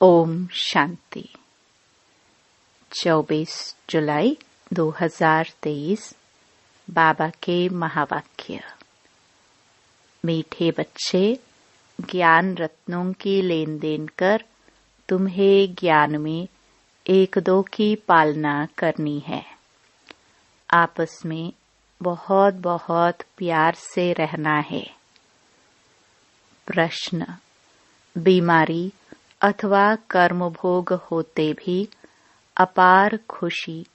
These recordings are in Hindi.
ओम शांति। 24 जुलाई 2023 बाबा के महावाक्य। मीठे बच्चे, ज्ञान रत्नों की लेन देन कर तुम्हें ज्ञान में एक दो की पालना करनी है। आपस में बहुत बहुत प्यार से रहना है। प्रश्न: बीमारी अथवा कर्मभोग होते भी अपार खुशी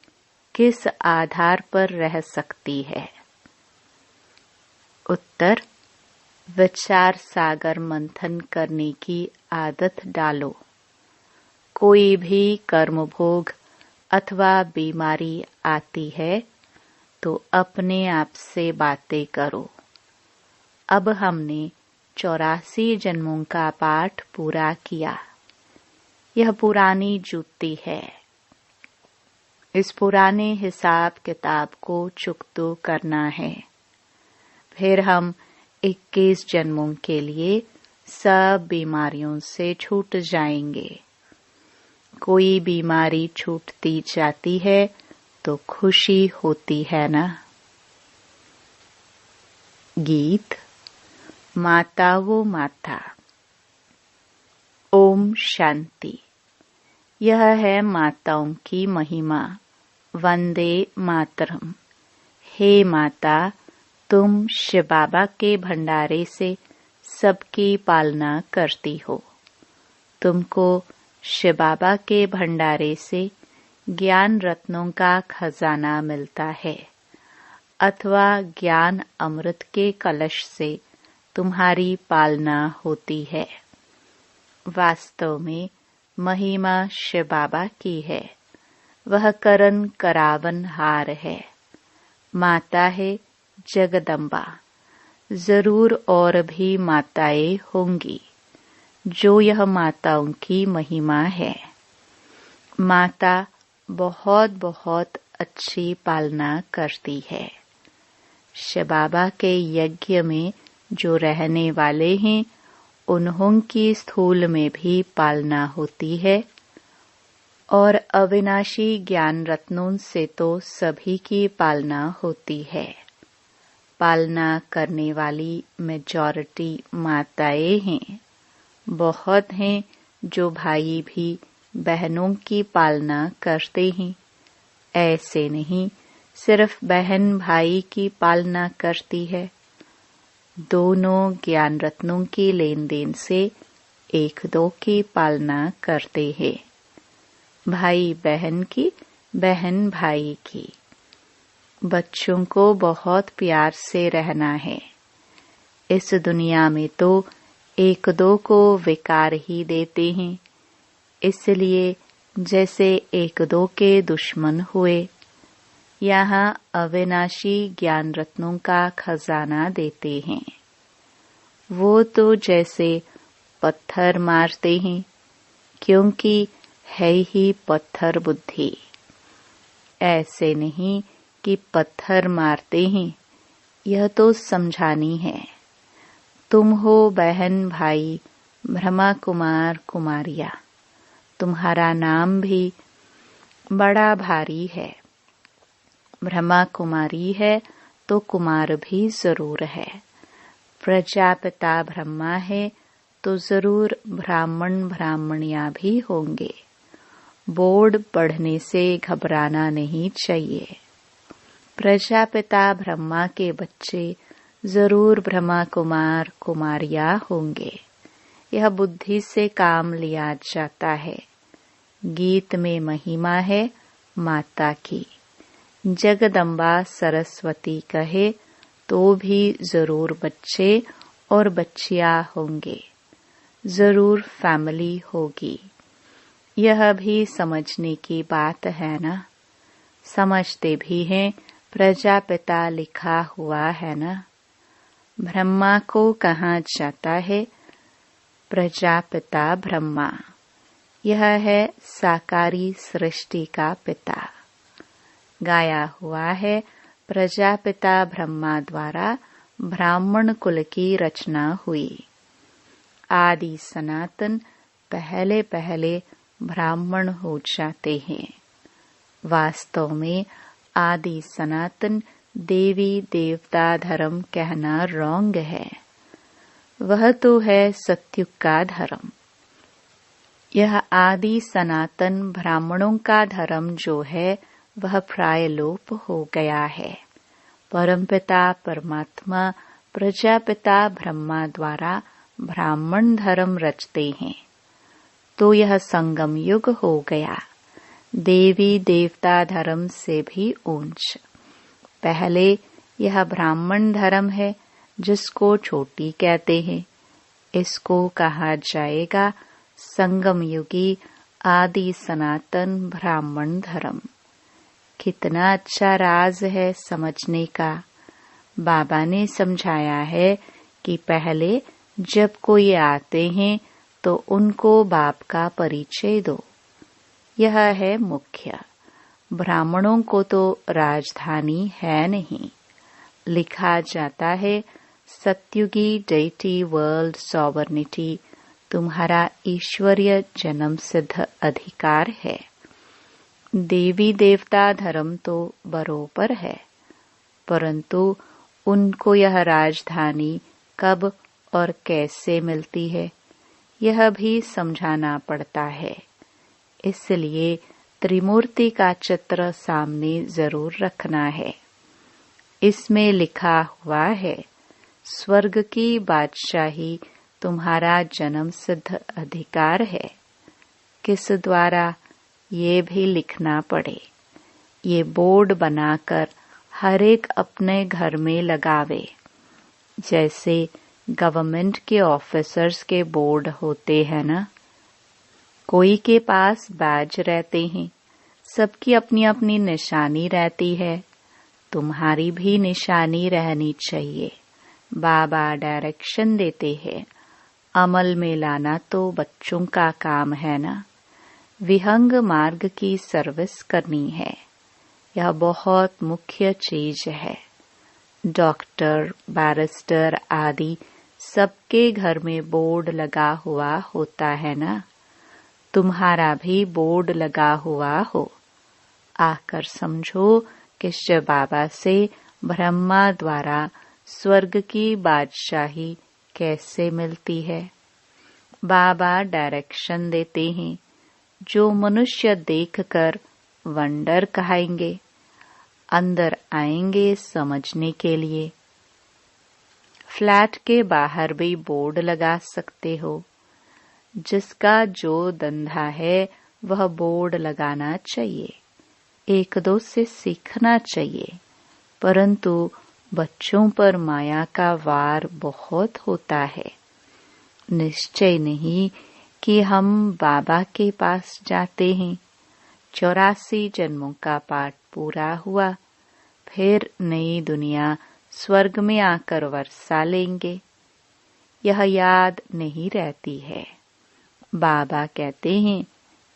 किस आधार पर रह सकती है? उत्तर: विचार सागर मंथन करने की आदत डालो। कोई भी कर्मभोग अथवा बीमारी आती है तो अपने आप से बातें करो। अब हमने 84 जन्मों का पाठ पूरा किया। यह पुरानी जूती है। इस पुराने हिसाब किताब को चुकतो करना है। फिर हम 21 जन्मों के लिए सब बीमारियों से छूट जाएंगे। कोई बीमारी छूटती जाती है तो खुशी होती है ना। गीत माता वो माता। ओम शांति। यह है माताओं की महिमा। वंदे मातरम। हे माता, तुम शिव बाबा के भंडारे से सबकी पालना करती हो। तुमको शिव बाबा के भंडारे से ज्ञान रत्नों का खजाना मिलता है अथवा ज्ञान अमृत के कलश से तुम्हारी पालना होती है। वास्तव में महिमा शिव बाबा की है। वह करन करावन हार है। माता है जगदम्बा। जरूर और भी माताएं होंगी जो यह माताओं की महिमा है। माता बहुत बहुत अच्छी पालना करती है। शिव बाबा के यज्ञ में जो रहने वाले हैं उन्हों की स्थूल में भी पालना होती है और अविनाशी ज्ञान रत्नों से तो सभी की पालना होती है। पालना करने वाली मेजॉरिटी माताएं हैं। बहुत हैं जो भाई भी बहनों की पालना करते हैं। ऐसे नहीं सिर्फ बहन भाई की पालना करती है। दोनों ज्ञान रत्नों की लेन देन से एक दो की पालना करते हैं। भाई बहन की, बहन भाई की। बच्चों को बहुत प्यार से रहना है। इस दुनिया में तो एक दो को विकार ही देते हैं। इसलिए जैसे एक दो के दुश्मन हुए, यहाँ अविनाशी ज्ञान रत्नों का खजाना देते हैं। वो तो जैसे पत्थर मारते हैं, क्योंकि है ही पत्थर बुद्धि। ऐसे नहीं कि पत्थर मारते हैं, यह तो समझानी है। तुम हो बहन भाई ब्रह्मा कुमार कुमारिया। तुम्हारा नाम भी बड़ा भारी है। ब्रह्मा कुमारी है तो कुमार भी जरूर है। प्रजापिता ब्रह्मा है तो जरूर ब्राह्मण ब्राह्मणियां भी होंगे। बोर्ड पढ़ने से घबराना नहीं चाहिए। प्रजापिता ब्रह्मा के बच्चे जरूर ब्रह्मा कुमार कुमारियां होंगे। यह बुद्धि से काम लिया जाता है। गीत में महिमा है माता की। जगदम्बा सरस्वती कहे तो भी जरूर बच्चे और बच्चियां होंगे। जरूर फैमिली होगी। यह भी समझने की बात है ना। समझते भी हैं, प्रजापिता लिखा हुआ है ना। ब्रह्मा को कहा जाता है प्रजापिता ब्रह्मा। यह है साकारी सृष्टि का पिता। गाया हुआ है प्रजापिता ब्रह्मा द्वारा ब्राह्मण कुल की रचना हुई। आदि सनातन पहले पहले ब्राह्मण हो जाते हैं। वास्तव में आदि सनातन देवी देवता धर्म कहना रॉन्ग है। वह तो है सत्युग का धर्म। यह आदि सनातन ब्राह्मणों का धर्म जो है वह प्राय लोप हो गया है। परमपिता परमात्मा प्रजापिता ब्रह्मा द्वारा ब्राह्मण धर्म रचते हैं, तो यह संगम युग हो गया, देवी देवता धर्म से भी ऊंच। पहले यह ब्राह्मण धर्म है जिसको छोटी कहते हैं, इसको कहा जाएगा संगम युगी आदि सनातन ब्राह्मण धर्म। कितना अच्छा राज है समझने का। बाबा ने समझाया है कि पहले जब कोई आते हैं तो उनको बाप का परिचय दो। यह है मुख्य। ब्राह्मणों को तो राजधानी है नहीं। लिखा जाता है सत्युगी डेटी वर्ल्ड सॉवर्निटी तुम्हारा ईश्वरीय जन्म सिद्ध अधिकार है। देवी देवता धर्म तो बरोबर है, परंतु उनको यह राजधानी कब और कैसे मिलती है यह भी समझाना पड़ता है। इसलिए त्रिमूर्ति का चित्र सामने जरूर रखना है। इसमें लिखा हुआ है स्वर्ग की बादशाही तुम्हारा जन्म सिद्ध अधिकार है। किस द्वारा ये भी लिखना पड़े। ये बोर्ड बनाकर हर एक अपने घर में लगावे। जैसे गवर्नमेंट के ऑफिसर्स के बोर्ड होते हैं ना, कोई के पास बैज रहते हैं, सबकी अपनी अपनी निशानी रहती है। तुम्हारी भी निशानी रहनी चाहिए। बाबा डायरेक्शन देते हैं, अमल में लाना तो बच्चों का काम है ना। विहंग मार्ग की सर्विस करनी है, यह बहुत मुख्य चीज है। डॉक्टर बैरिस्टर आदि सबके घर में बोर्ड लगा हुआ होता है ना। तुम्हारा भी बोर्ड लगा हुआ हो। आकर समझो कि शिव बाबा से ब्रह्मा द्वारा स्वर्ग की बादशाही कैसे मिलती है। बाबा डायरेक्शन देते हैं, जो मनुष्य देखकर वंडर कहेंगे, अंदर आएंगे समझने के लिए। फ्लैट के बाहर भी बोर्ड लगा सकते हो। जिसका जो धंधा है वह बोर्ड लगाना चाहिए। एक दो से सीखना चाहिए, परंतु बच्चों पर माया का वार बहुत होता है। निश्चय नहीं कि हम बाबा के पास जाते हैं। 84 जन्मों का पाठ पूरा हुआ, फिर नई दुनिया स्वर्ग में आकर वर्षा लेंगे। यह याद नहीं रहती है। बाबा कहते हैं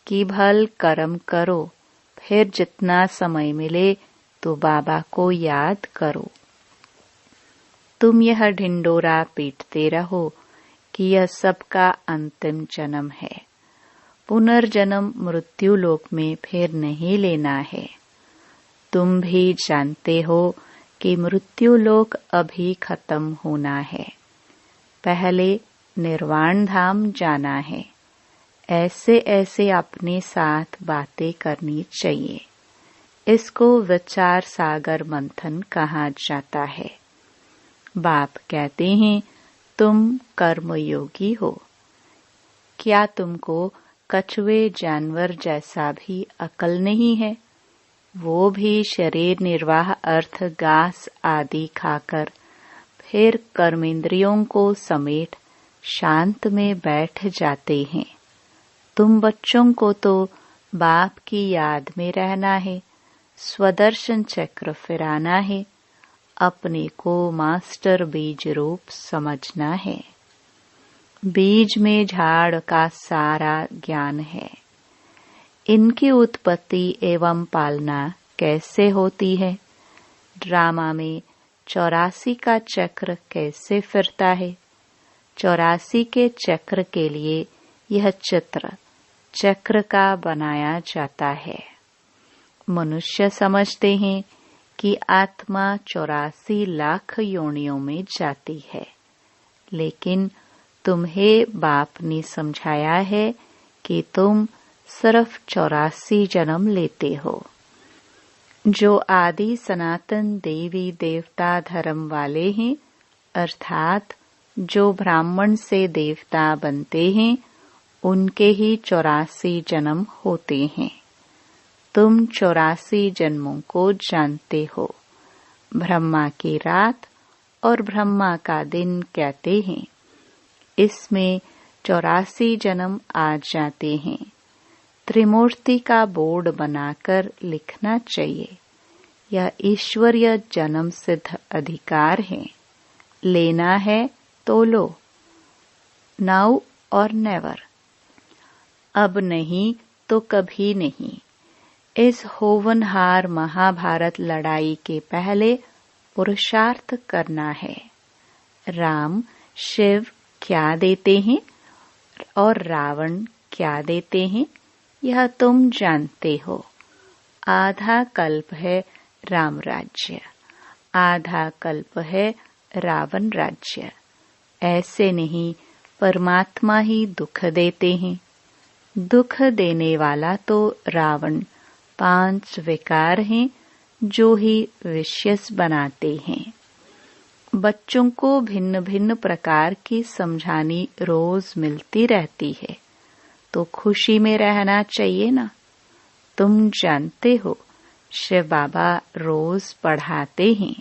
कि भल कर्म करो, फिर जितना समय मिले तो बाबा को याद करो। तुम यह ढिंडोरा पीटते रहो कि यह सबका अंतिम जन्म है। पुनर्जन्म मृत्यु लोक में फिर नहीं लेना है। तुम भी जानते हो कि मृत्यु लोक अभी खत्म होना है। पहले निर्वाण धाम जाना है। ऐसे ऐसे अपने साथ बातें करनी चाहिए। इसको विचार सागर मंथन कहा जाता है। बाप कहते हैं तुम कर्मयोगी हो। क्या तुमको कछुए जानवर जैसा भी अकल नहीं है? वो भी शरीर निर्वाह अर्थ घास आदि खाकर फिर कर्मेंद्रियों को समेट शांत में बैठ जाते हैं। तुम बच्चों को तो बाप की याद में रहना है, स्वदर्शन चक्र फिराना है, अपने को मास्टर बीज रूप समझना है। बीज में झाड़ का सारा ज्ञान है। इनकी उत्पत्ति एवं पालना कैसे होती है? ड्रामा में 84 का चक्र कैसे फिरता है? 84 के चक्र के लिए यह चित्र चक्र का बनाया जाता है। मनुष्य समझते हैं कि आत्मा 84 लाख योनियों में जाती है, लेकिन तुम्हें बाप ने समझाया है कि तुम सिर्फ 84 जन्म लेते हो। जो आदि सनातन देवी देवता धर्म वाले हैं, अर्थात जो ब्राह्मण से देवता बनते हैं, उनके ही 84 जन्म होते हैं। तुम 84 जन्मों को जानते हो। ब्रह्मा की रात और ब्रह्मा का दिन कहते हैं। इसमें 84 जन्म आ जाते हैं। त्रिमूर्ति का बोर्ड बनाकर लिखना चाहिए। यह ईश्वरीय जन्म सिद्ध अधिकार है। लेना है तो लो, नाउ और नेवर। अब नहीं तो कभी नहीं। इस होवनहार महाभारत लड़ाई के पहले पुरुषार्थ करना है। राम शिव क्या देते हैं और रावण क्या देते हैं, यह तुम जानते हो। आधा कल्प है राम राज्य, आधा कल्प है रावण राज्य। ऐसे नहीं, परमात्मा ही दुख देते हैं। दुख देने वाला तो रावण 5 विकार हैं जो ही विशेष बनाते हैं। बच्चों को भिन्न भिन्न प्रकार की समझानी रोज मिलती रहती है, तो खुशी में रहना चाहिए ना। तुम जानते हो शिव बाबा रोज पढ़ाते हैं।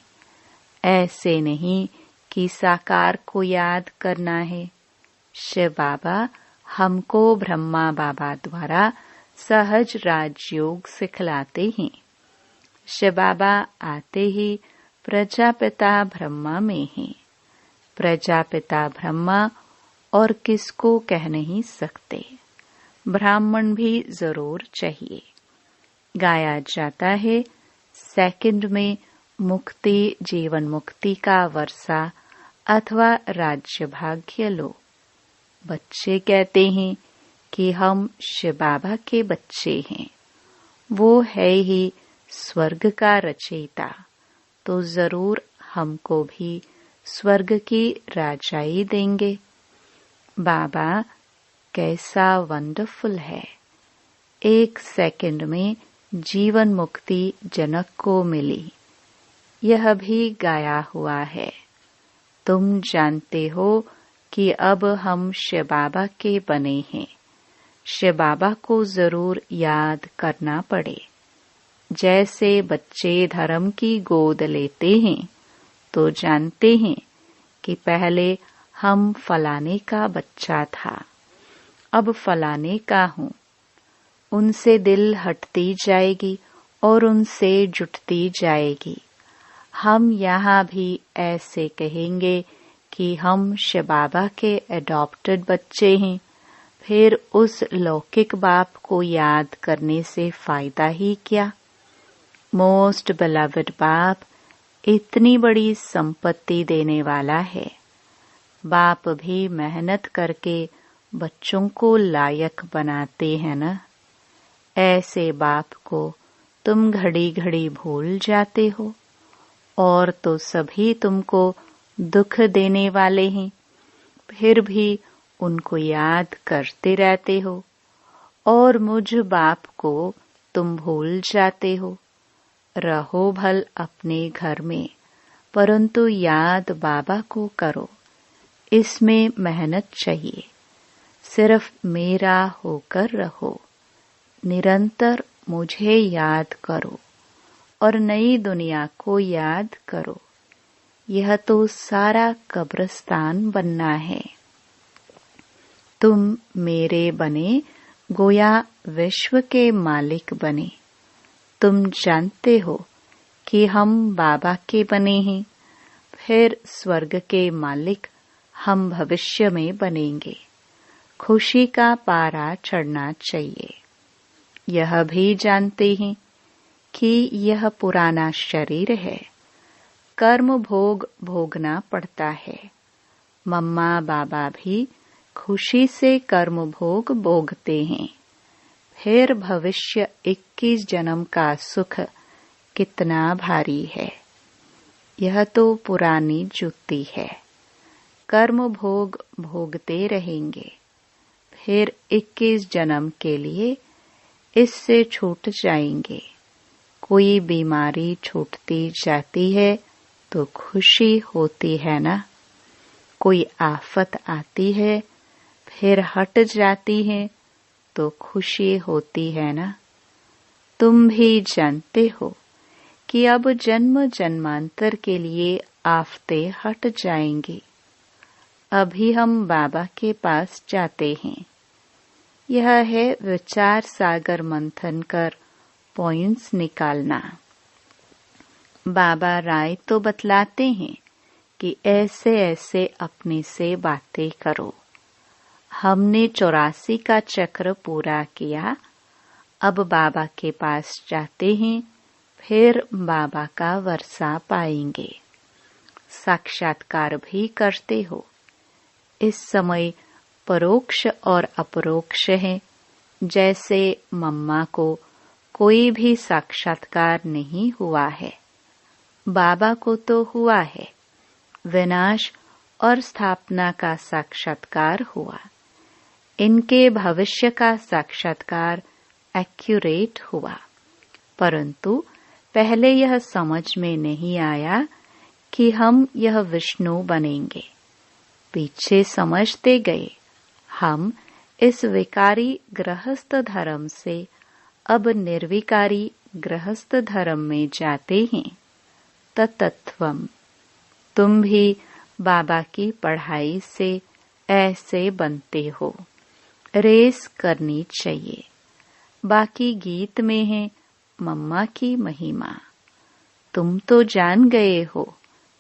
ऐसे नहीं कि साकार को याद करना है। शिव बाबा हमको ब्रह्मा बाबा द्वारा सहज राजयोग सिखलाते हैं। शिव बाबा आते ही प्रजापिता ब्रह्मा में हैं। प्रजापिता ब्रह्मा और किसको कह नहीं सकते। ब्राह्मण भी जरूर चाहिए। गाया जाता है, सेकंड में मुक्ति जीवन मुक्ति का वर्षा अथवा राज्य भाग्य लो। बच्चे कहते हैं कि हम शिव बाबा के बच्चे हैं। वो है ही स्वर्ग का रचयिता, तो जरूर हमको भी स्वर्ग की राजाई देंगे। बाबा कैसा वंडरफुल है। 1 सेकंड में जीवन मुक्ति जनक को मिली। यह भी गाया हुआ है। तुम जानते हो कि अब हम शिव बाबा के बने हैं। शिव बाबा को जरूर याद करना पड़े। जैसे बच्चे धर्म की गोद लेते हैं, तो जानते हैं कि पहले हम फलाने का बच्चा था, अब फलाने का हूँ। उनसे दिल हटती जाएगी और उनसे जुटती जाएगी। हम यहाँ भी ऐसे कहेंगे कि हम शिव बाबा के एडॉप्टेड बच्चे हैं। फिर उस लौकिक बाप को याद करने से फायदा ही क्या। मोस्ट बिलवड बाप इतनी बड़ी संपत्ति देने वाला है। बाप भी मेहनत करके बच्चों को लायक बनाते हैं न। ऐसे बाप को तुम घड़ी घड़ी भूल जाते हो। और तो सभी तुमको दुख देने वाले हैं, फिर भी उनको याद करते रहते हो। और मुझ बाप को तुम भूल जाते हो। रहो भल अपने घर में, परंतु याद बाबा को करो। इसमें मेहनत चाहिए। सिर्फ मेरा होकर रहो। निरंतर मुझे याद करो और नई दुनिया को याद करो। यह तो सारा कब्रिस्तान बनना है। तुम मेरे बने, गोया विश्व के मालिक बने। तुम जानते हो कि हम बाबा के बने हैं, फिर स्वर्ग के मालिक हम भविष्य में बनेंगे। खुशी का पारा चढ़ना चाहिए। यह भी जानते हैं कि यह पुराना शरीर है। कर्म भोग भोगना पड़ता है। मम्मा बाबा भी खुशी से कर्म भोग भोगते हैं। फिर भविष्य 21 जन्म का सुख कितना भारी है। यह तो पुरानी जुत्ती है। कर्म भोग भोगते रहेंगे। फिर 21 जन्म के लिए इससे छूट जाएंगे। कोई बीमारी छूटती जाती है तो खुशी होती है ना। कोई आफत आती है फिर हट जाती है तो खुशी होती है ना। तुम भी जानते हो कि अब जन्म जन्मांतर के लिए आफतें हट जाएंगी। अभी हम बाबा के पास जाते हैं। यह है विचार सागर मंथन कर पॉइंट्स निकालना। बाबा राय तो बतलाते हैं कि ऐसे ऐसे अपने से बातें करो। हमने 84 का चक्र पूरा किया। अब बाबा के पास जाते हैं। फिर बाबा का वर्षा पाएंगे। साक्षात्कार भी करते हो। इस समय परोक्ष और अपरोक्ष है। जैसे मम्मा को कोई भी साक्षात्कार नहीं हुआ है, बाबा को तो हुआ है। विनाश और स्थापना का साक्षात्कार हुआ। इनके भविष्य का साक्षात्कार एक्यूरेट हुआ। परंतु पहले यह समझ में नहीं आया कि हम यह विष्णु बनेंगे। पीछे समझते गए। हम इस विकारी गृहस्थ धर्म से अब निर्विकारी गृहस्थ धर्म में जाते हैं। तत्त्वम। तुम भी बाबा की पढ़ाई से ऐसे बनते हो। रेस करनी चाहिए। बाकी गीत में है मम्मा की महिमा। तुम तो जान गए हो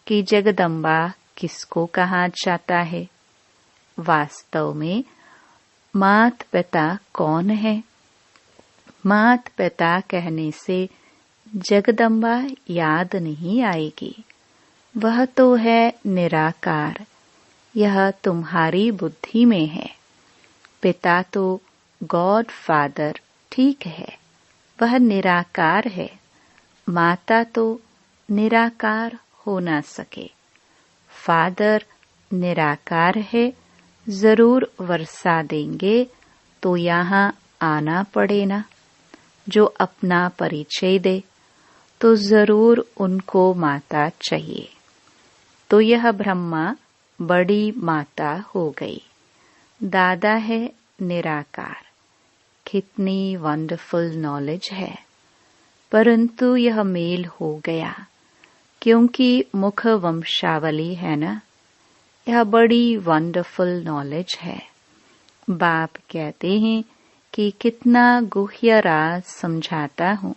कि जगदम्बा किसको कहा जाता है। वास्तव में मात पिता कौन है? मात पिता कहने से जगदम्बा याद नहीं आएगी। वह तो है निराकार। यह तुम्हारी बुद्धि में है। पिता तो गॉड फादर ठीक है, वह निराकार है। माता तो निराकार हो ना सके। फादर निराकार है। जरूर वर्षा देंगे तो यहाँ आना पड़े ना। जो अपना परिचय दे तो जरूर उनको माता चाहिए। तो यह ब्रह्मा बड़ी माता हो गई। दादा है निराकार। कितनी वंडरफुल नॉलेज है। परंतु यह मेल हो गया क्योंकि मुख वंशावली है ना। यह बड़ी वंडरफुल नॉलेज है। बाप कहते हैं कि कितना गुह्य राज समझाता हूँ।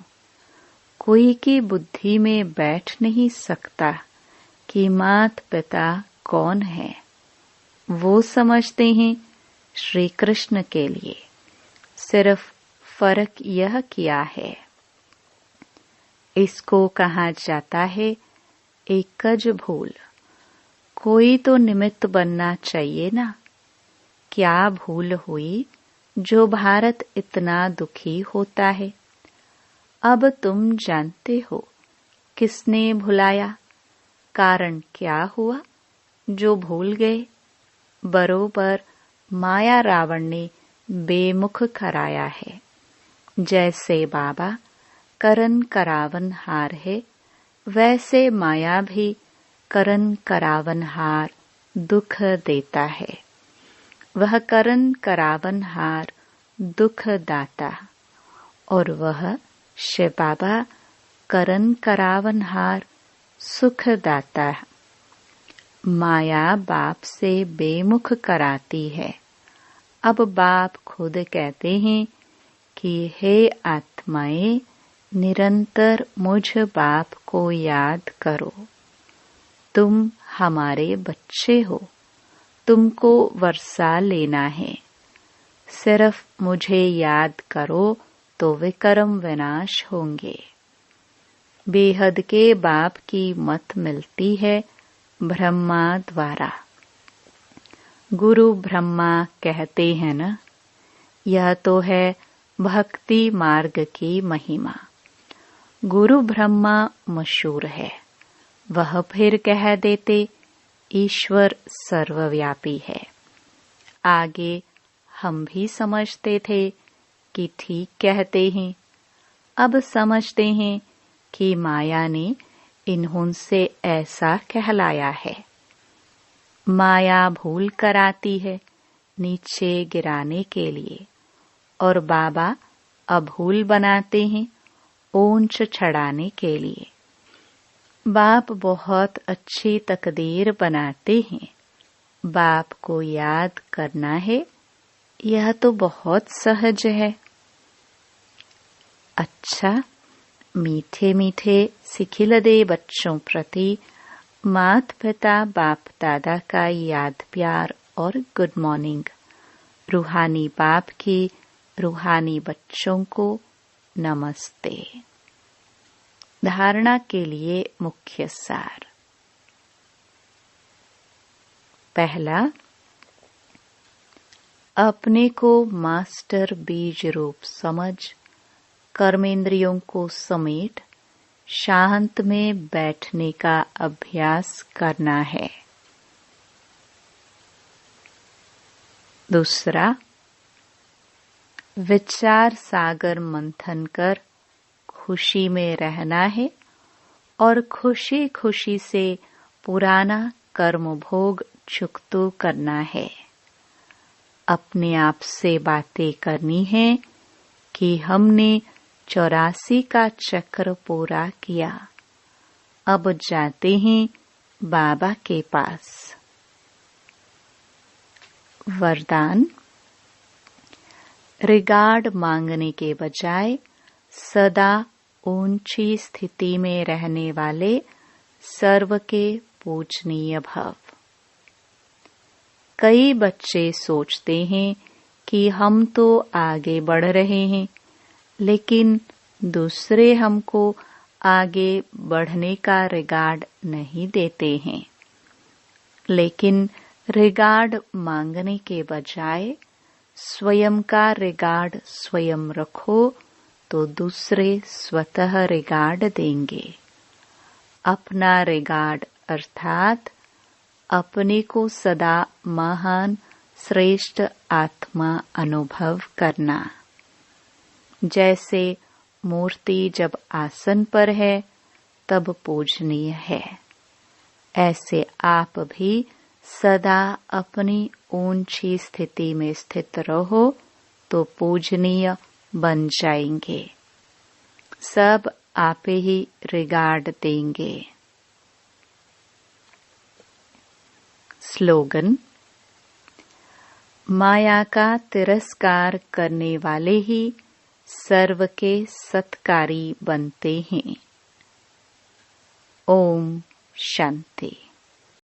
कोई की बुद्धि में बैठ नहीं सकता कि मात पिता कौन है। वो समझते हैं श्री कृष्ण के लिए। सिर्फ फर्क यह किया है। इसको कहा जाता है एकज भूल। कोई तो निमित्त बनना चाहिए ना। क्या भूल हुई जो भारत इतना दुखी होता है। अब तुम जानते हो किसने भुलाया। कारण क्या हुआ जो भूल गए। बरोबर माया रावण ने बेमुख कराया है। जैसे बाबा करन करावन हार है, वैसे माया भी करन करावन हार दुख देता है। वह करन करावन हार दुख दाता और वह शिव बाबा करन करावन हार सुख दाता। माया बाप से बेमुख कराती है। अब बाप खुद कहते हैं कि हे आत्माएं, निरंतर मुझ बाप को याद करो। तुम हमारे बच्चे हो। तुमको वर्षा लेना है। सिर्फ मुझे याद करो तो विक्रम विनाश होंगे। बेहद के बाप की मत मिलती है ब्रह्मा द्वारा। गुरु ब्रह्मा कहते हैं न, यह तो है भक्ति मार्ग की महिमा। गुरु ब्रह्मा मशहूर है, वह फिर कह देते ईश्वर सर्वव्यापी है। आगे हम भी समझते थे कि ठीक कहते हैं, अब समझते हैं कि माया ने इन्होंने ऐसा कहलाया है। माया भूल कराती है नीचे गिराने के लिए, और बाबा अभूल बनाते हैं ऊंच चढ़ाने के लिए। बाप बहुत अच्छी तकदीर बनाते हैं। बाप को याद करना है, यह तो बहुत सहज है। अच्छा, मीठे मीठे सिखिलदे बच्चों प्रति माता पिता बाप दादा का याद प्यार और गुड मॉर्निंग। रूहानी बाप की रूहानी बच्चों को नमस्ते। धारणा के लिए मुख्य सार। पहला, अपने को मास्टर बीज रूप समझ कर्मेंद्रियों को समेट शांत में बैठने का अभ्यास करना है। दूसरा, विचार सागर मंथन कर खुशी में रहना है और खुशी खुशी से पुराना कर्म भोग चुकतो करना है। अपने आप से बातें करनी है कि हमने 84 का चक्र पूरा किया, अब जाते हैं बाबा के पास। वरदान, रिगार्ड मांगने के बजाय सदा ऊंची स्थिति में रहने वाले सर्व के पूजनीय भव। कई बच्चे सोचते हैं कि हम तो आगे बढ़ रहे हैं, लेकिन दूसरे हमको आगे बढ़ने का रिगार्ड नहीं देते हैं। लेकिन रिगार्ड मांगने के बजाय स्वयं का रिगार्ड स्वयं रखो तो दूसरे स्वतः रिगार्ड देंगे। अपना रिगार्ड अर्थात अपने को सदा महान श्रेष्ठ आत्मा अनुभव करना। जैसे मूर्ति जब आसन पर है तब पूजनीय है, ऐसे आप भी सदा अपनी ऊंची स्थिति में स्थित रहो तो पूजनीय बन जाएंगे। सब आप ही रिगार्ड देंगे। स्लोगन, माया का तिरस्कार करने वाले ही सर्व के सत्कारी बनते हैं। ओम शांति।